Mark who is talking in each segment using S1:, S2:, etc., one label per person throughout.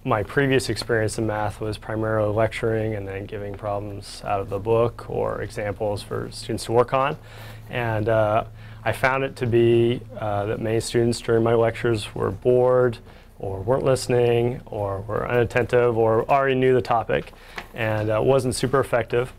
S1: my previous experience in math was primarily lecturing and then giving problems out of the book or examples for students to work on. And I found it to be that many students during my lectures were bored or weren't listening or were unattentive or already knew the topic, and wasn't super effective.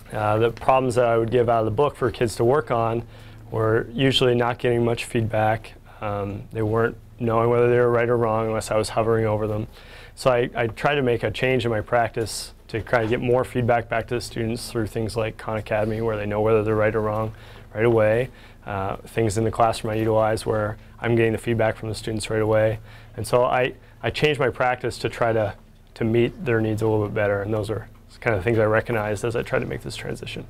S1: The problems that I would give out of the book for kids to work on were usually not getting much feedback. They weren't knowing whether they were right or wrong unless I was hovering over them. So I tried to make a change in my practice to try to get more feedback back to the students through things like Khan Academy, where they know whether they're right or wrong right away. Things in the classroom I utilize where I'm getting the feedback from the students right away. And so I changed my practice to try to meet their needs a little bit better, and those are kind of things I recognized as I tried to make this transition.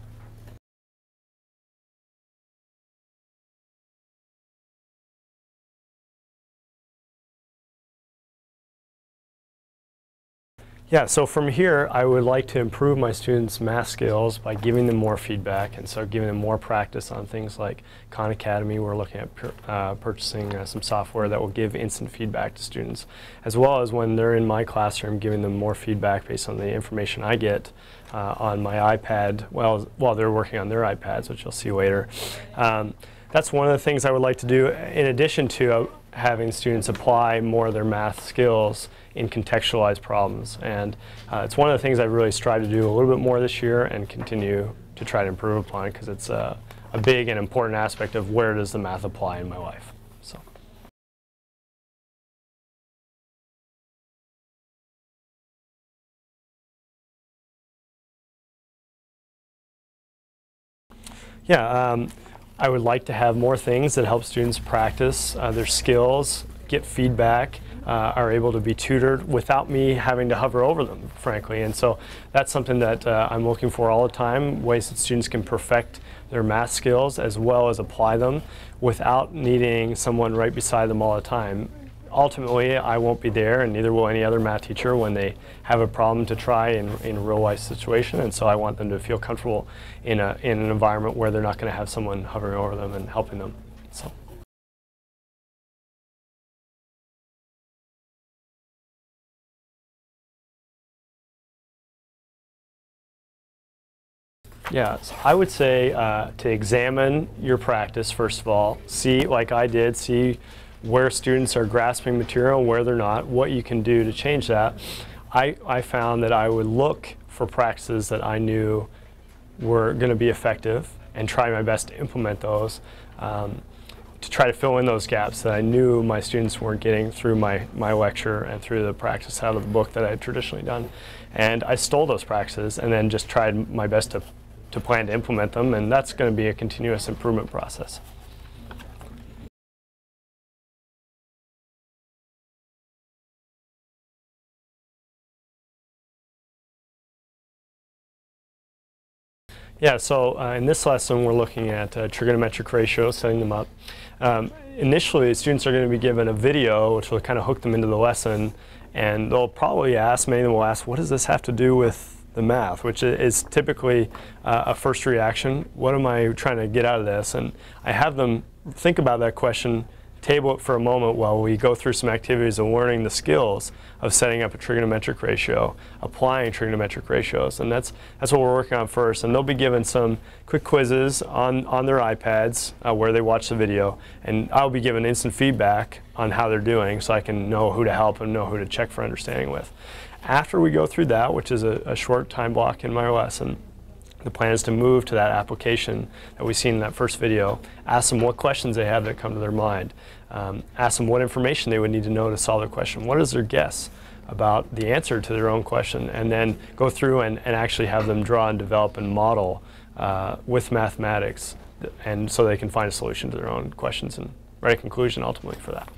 S1: Yeah, so from here, I would like to improve my students' math skills by giving them more feedback, and so giving them more practice on things like Khan Academy. We're looking at purchasing some software that will give instant feedback to students, as well as when they're in my classroom, giving them more feedback based on the information I get on my iPad while they're working on their iPads, which you'll see later. That's one of the things I would like to do, in addition to having students apply more of their math skills in contextualized problems. And it's one of the things I really strive to do a little bit more this year and continue to try to improve upon, because it's a big and important aspect of where does the math apply in my life. So. Yeah, I would like to have more things that help students practice their skills, get feedback, are able to be tutored without me having to hover over them, frankly. And so that's something that I'm looking for all the time, ways that students can perfect their math skills as well as apply them without needing someone right beside them all the time. Ultimately, I won't be there, and neither will any other math teacher when they have a problem to try in a real-life situation. And so I want them to feel comfortable in an environment where they're not going to have someone hovering over them and helping them. So. Yeah, so I would say to examine your practice, first of all. See, like I did, see where students are grasping material, where they're not, what you can do to change that. I found that I would look for practices that I knew were going to be effective and try my best to implement those to try to fill in those gaps that I knew my students weren't getting through my lecture and through the practice out of the book that I had traditionally done. And I stole those practices and then just tried my best to plan to implement them, and that's going to be a continuous improvement process. Yeah, so in this lesson we're looking at trigonometric ratios, setting them up. Initially, students are going to be given a video which will kind of hook them into the lesson, and they'll probably ask, many of them will ask, what does this have to do with the math, which is typically a first reaction. What am I trying to get out of this? And I have them think about that question, table it for a moment while we go through some activities of learning the skills of setting up a trigonometric ratio, applying trigonometric ratios, and that's what we're working on first. And they'll be given some quick quizzes on their iPads where they watch the video, and I'll be given instant feedback on how they're doing so I can know who to help and know who to check for understanding with. After we go through that, which is a short time block in my lesson, the plan is to move to that application that we've seen in that first video, ask them what questions they have that come to their mind, ask them what information they would need to know to solve their question, what is their guess about the answer to their own question, and then go through and actually have them draw and develop and model with mathematics, and so they can find a solution to their own questions and write a conclusion ultimately for that.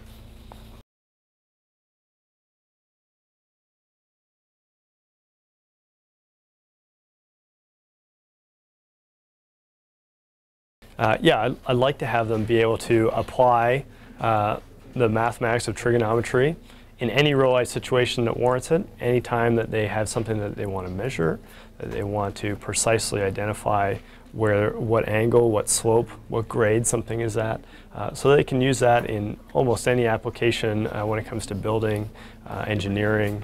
S1: Yeah, I'd like to have them be able to apply the mathematics of trigonometry in any real-life situation that warrants it, anytime that they have something that they want to measure, that they want to precisely identify what angle, what slope, what grade something is at. So they can use that in almost any application when it comes to building, engineering,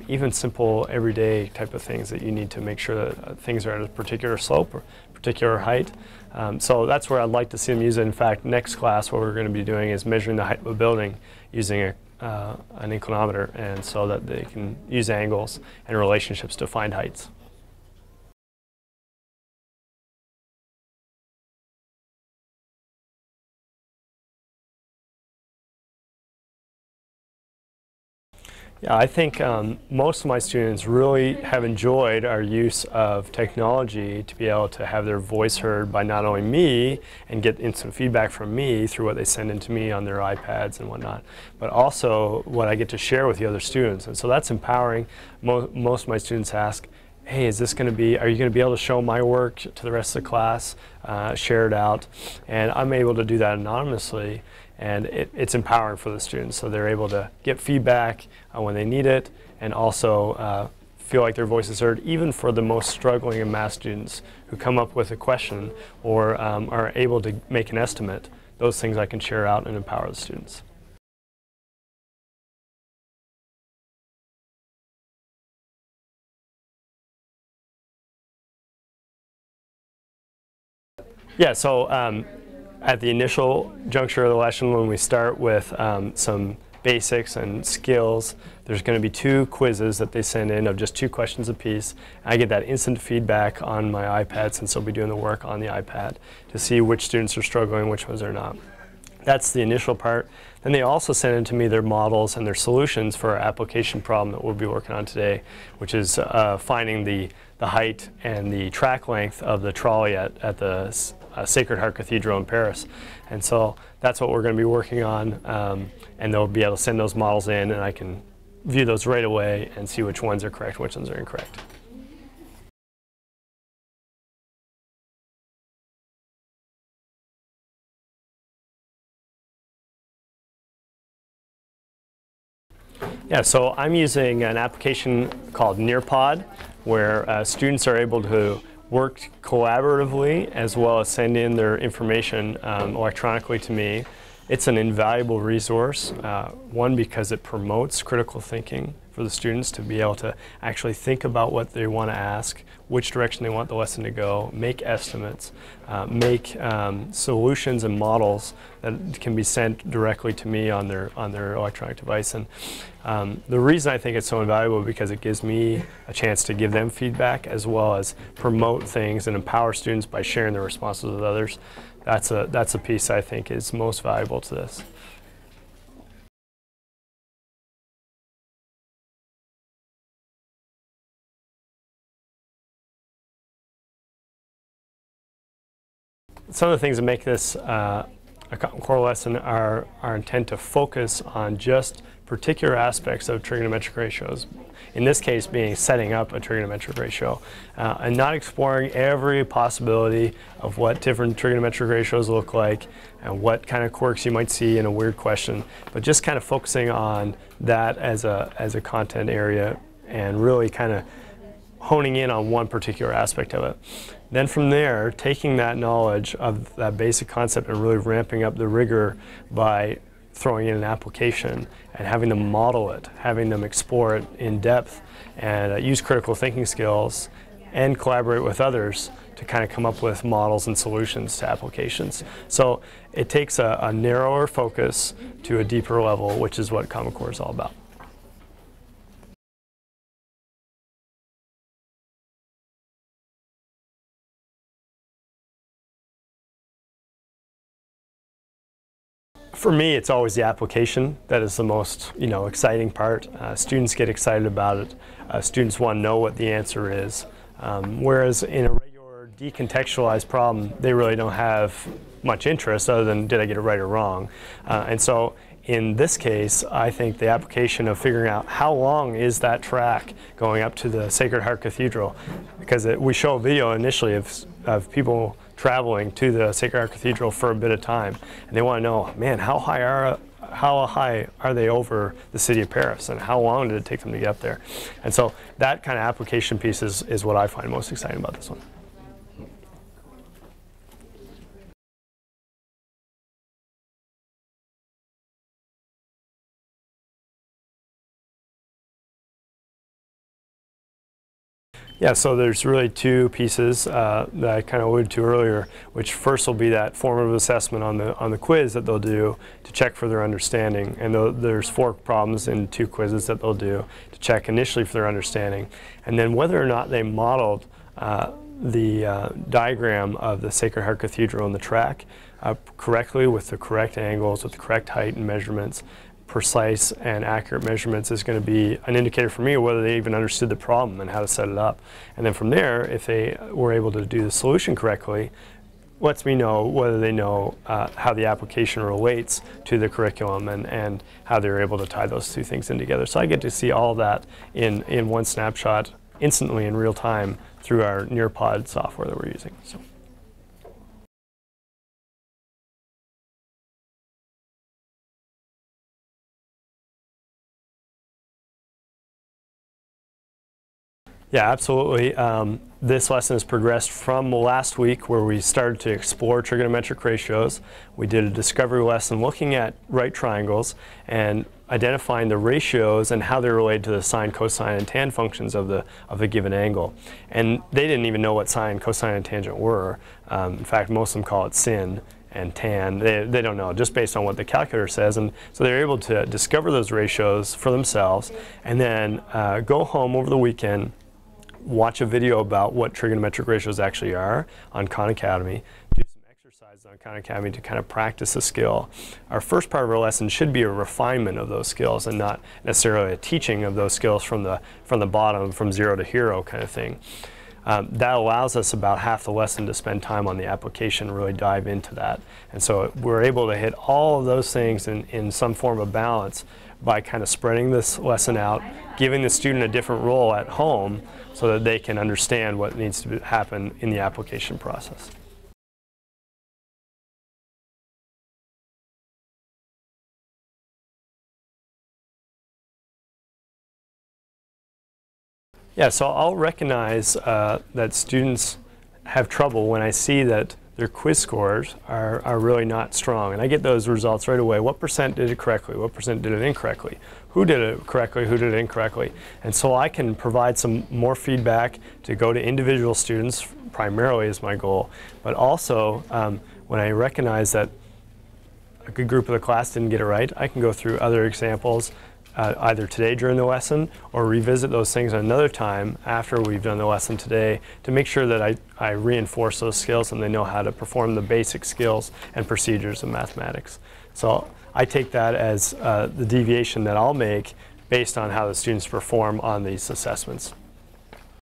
S1: even simple everyday type of things that you need to make sure that things are at a particular slope or particular height. So that's where I'd like to see them use it. In fact, next class what we're going to be doing is measuring the height of a building using an inclinometer, and so that they can use angles and relationships to find heights. Yeah, I think most of my students really have enjoyed our use of technology to be able to have their voice heard by not only me and get instant feedback from me through what they send into me on their iPads and whatnot, but also what I get to share with the other students. And so that's empowering. Most of my students ask, hey, is this going to be, are you going to be able to show my work to the rest of the class, share it out? And I'm able to do that anonymously. And it's empowering for the students, so they're able to get feedback when they need it, and also feel like their voice is heard, even for the most struggling in math students who come up with a question or are able to make an estimate. Those things I can share out and empower the students. Yeah, so at the initial juncture of the lesson, when we start with some basics and skills, there's going to be 2 quizzes that they send in of just 2 questions apiece. I get that instant feedback on my iPad, since I'll be doing the work on the iPad, to see which students are struggling, which ones are not. That's the initial part. Then they also send in to me their models and their solutions for our application problem that we'll be working on today, which is finding the height and the track length of the trolley at the Sacred Heart Cathedral in Paris. And so that's what we're going to be working on, and they'll be able to send those models in, and I can view those right away and see which ones are correct, which ones are incorrect. Yeah, so I'm using an application called Nearpod, where students are able to work collaboratively as well as send in their information electronically to me. It's an invaluable resource, one, because it promotes critical thinking for the students to be able to actually think about what they want to ask, which direction they want the lesson to go, make estimates, make solutions and models that can be sent directly to me on their electronic device. And the reason I think it's so invaluable is because it gives me a chance to give them feedback as well as promote things and empower students by sharing their responses with others. That's a piece I think is most valuable to this. Some of the things that make this a core lesson are our intent to focus on just particular aspects of trigonometric ratios. In this case being setting up a trigonometric ratio, and not exploring every possibility of what different trigonometric ratios look like and what kind of quirks you might see in a weird question, but just kind of focusing on that as a content area and really kind of honing in on one particular aspect of it. Then from there, taking that knowledge of that basic concept and really ramping up the rigor by throwing in an application and having them model it, having them explore it in depth, and use critical thinking skills and collaborate with others to kind of come up with models and solutions to applications. So it takes a narrower focus to a deeper level, which is what Common Core is all about. For me, it's always the application that is the most, exciting part. Students get excited about it. Students want to know what the answer is. Whereas in a regular decontextualized problem, they really don't have much interest other than did I get it right or wrong. And so in this case, I think the application of figuring out how long is that track going up to the Sacred Heart Cathedral, because we show a video initially of people traveling to the Sacred Heart Cathedral for a bit of time, and they want to know, man, how high are they over the city of Paris, and how long did it take them to get up there? And so that kind of application piece is what I find most exciting about this one. Yeah, so there's really two pieces that I kind of alluded to earlier, which first will be that formative assessment on the quiz that they'll do to check for their understanding. And there's 4 problems in 2 quizzes that they'll do to check initially for their understanding. And then whether or not they modeled the diagram of the Sacred Heart Cathedral and the track correctly with the correct angles, with the correct height and measurements, precise and accurate measurements is going to be an indicator for me of whether they even understood the problem and how to set it up. And then from there, if they were able to do the solution correctly, lets me know whether they know how the application relates to the curriculum and how they're able to tie those 2 things in together. So I get to see all that in one snapshot instantly in real time through our Nearpod software that we're using. So. Yeah, absolutely. This lesson has progressed from last week where we started to explore trigonometric ratios. We did a discovery lesson looking at right triangles and identifying the ratios and how they're related to the sine, cosine, and tan functions of the given angle. And they didn't even know what sine, cosine, and tangent were. In fact, most of them call it sin and tan. They don't know, just based on what the calculator says. And so they're able to discover those ratios for themselves and then go home over the weekend, watch a video about what trigonometric ratios actually are on Khan Academy, do some exercises on Khan Academy to kind of practice a skill. Our first part of our lesson should be a refinement of those skills and not necessarily a teaching of those skills from the bottom, from 0 to hero kind of thing. That allows us about half the lesson to spend time on the application and really dive into that. And so we're able to hit all of those things in some form of balance by kind of spreading this lesson out, giving the student a different role at home so that they can understand what needs to happen in the application process. Yeah, so I'll recognize that students have trouble when I see that their quiz scores are really not strong. And I get those results right away. What percent did it correctly? What percent did it incorrectly? Who did it correctly? Who did it incorrectly? And so I can provide some more feedback to go to individual students, primarily is my goal. But also, when I recognize that a good group of the class didn't get it right, I can go through other examples either today during the lesson or revisit those things another time after we've done the lesson today to make sure that I reinforce those skills and they know how to perform the basic skills and procedures of mathematics. So I take that as the deviation that I'll make based on how the students perform on these assessments.